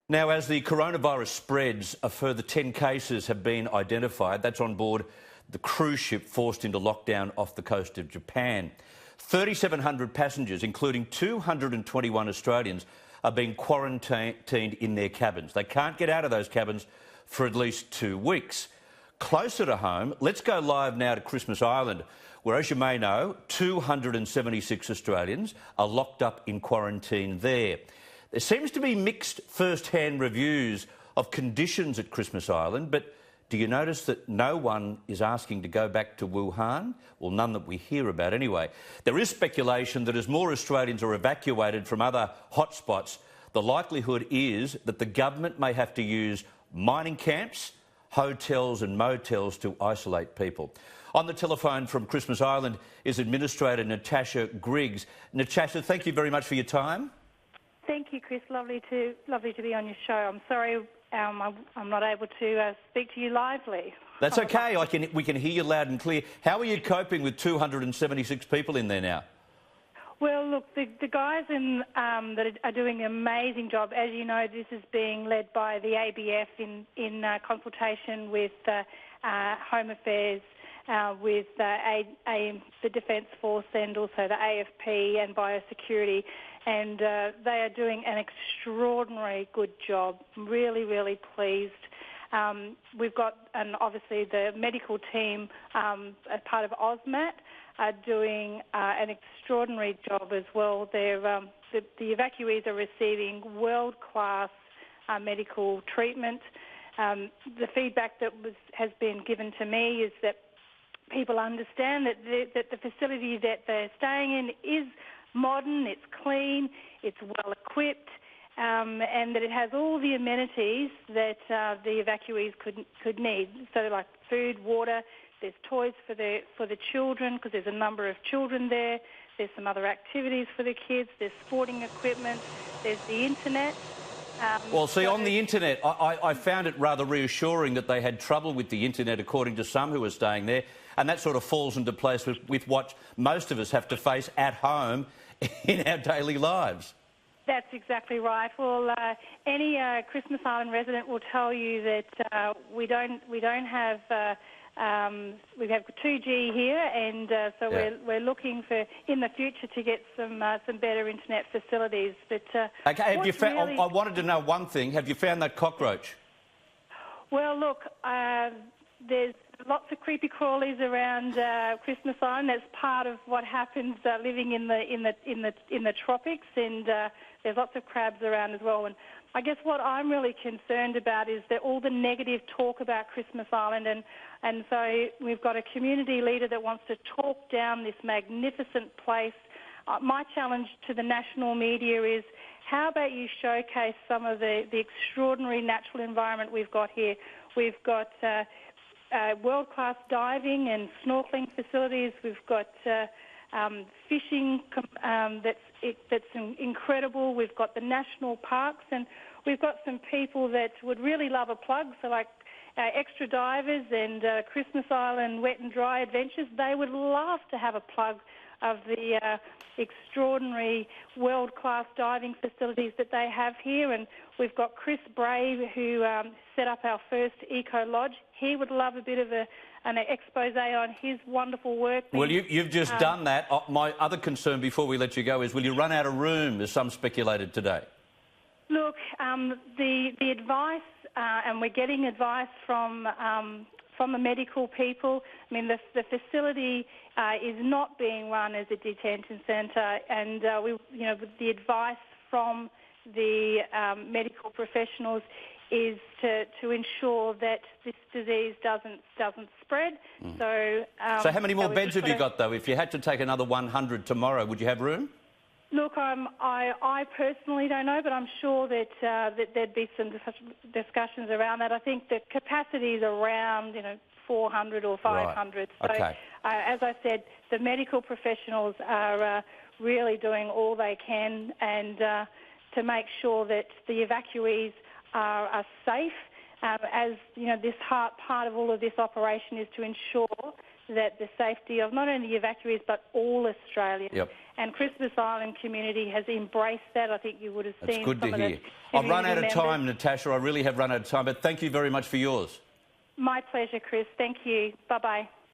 Now, as the coronavirus spreads, a further 10 cases have been identified. That's on board the cruise ship forced into lockdown off the coast of Japan. 3,700 passengers, including 221 Australians, are being quarantined in their cabins. They can't get out of those cabins for at least 2 weeks. Closer to home, let's go live now to Christmas Island, where, as you may know, 276 Australians are locked up in quarantine there. There seems to be mixed first-hand reviews of conditions at Christmas Island, but do you notice that no one is asking to go back to Wuhan? Well, none that we hear about anyway. There is speculation that as more Australians are evacuated from other hotspots, the likelihood is that the government may have to use mining camps, hotels and motels to isolate people. On the telephone from Christmas Island is Administrator Natasha Griggs. Natasha, thank you very much for your time. Thank you, Chris. Lovely to be on your show. I'm sorry I'm not able to speak to you lively. That's okay. We can hear you loud and clear. How are you coping with 276 people in there now? Well, look, the guys that are doing an amazing job. As you know, this is being led by the ABF in consultation with Home Affairs, with the Defence Force and also the AFP and Biosecurity. And they are doing an extraordinary good job. Really, really pleased. We've got, and obviously the medical team as part of OSMAT are doing an extraordinary job as well. The evacuees are receiving world-class medical treatment. The feedback that has been given to me is that people understand that the facility that they're staying in is modern, it's clean, it's well equipped, and that it has all the amenities that the evacuees could need. So, like food, water. There's toys for the children because there's a number of children there. There's some other activities for the kids. There's sporting equipment. There's the internet. Well, see, on the internet, I found it rather reassuring that they had trouble with the internet, according to some who were staying there, and that sort of falls into place with what most of us have to face at home in our daily lives. That's exactly right. Well, any Christmas Island resident will tell you that we don't have. We have 2G here, and so we're looking for in the future to get some better internet facilities. But okay, I wanted to know one thing. Have you found that cockroach? Well, look, there's lots of creepy crawlies around Christmas Island. That's part of what happens living in the tropics, and there's lots of crabs around as well. And I guess what I'm really concerned about is that all the negative talk about Christmas Island, and so we've got a community leader that wants to talk down this magnificent place. My challenge to the national media is, how about you showcase some of the extraordinary natural environment we've got here? We've got world-class diving and snorkeling facilities. We've got fishing that's incredible. We've got the national parks, and we've got some people that would really love a plug. So, like extra divers and Christmas Island wet and dry adventures, they would love to have a plug of the extraordinary world-class diving facilities that they have here. And we've got Chris Brave, who set up our first Eco Lodge. He would love a bit of an expose on his wonderful work. Well, you've just done that. My other concern before we let you go is, will you run out of room, as some speculated today? Look, the advice, and we're getting advice from the medical people. I mean, the facility is not being run as a detention centre, and the advice from the medical professionals is to ensure that this disease doesn't spread. So how many more beds have you got, though? If you had to take another 100 tomorrow, would you have room? Look, I personally don't know, but I'm sure that there'd be some discussions around that. I think the capacity is around 400 or 500. Right. Okay. So, as I said, the medical professionals are really doing all they can, and to make sure that the evacuees are safe. As you know, this part of all of this operation is to ensure that the safety of not only evacuees but all Australians. Yep. And Christmas Island community has embraced that. I think you would have seen. That's good to hear. I've run out of time, Natasha. I really have run out of time, but thank you very much for yours. My pleasure, Chris. Thank you. Bye-bye.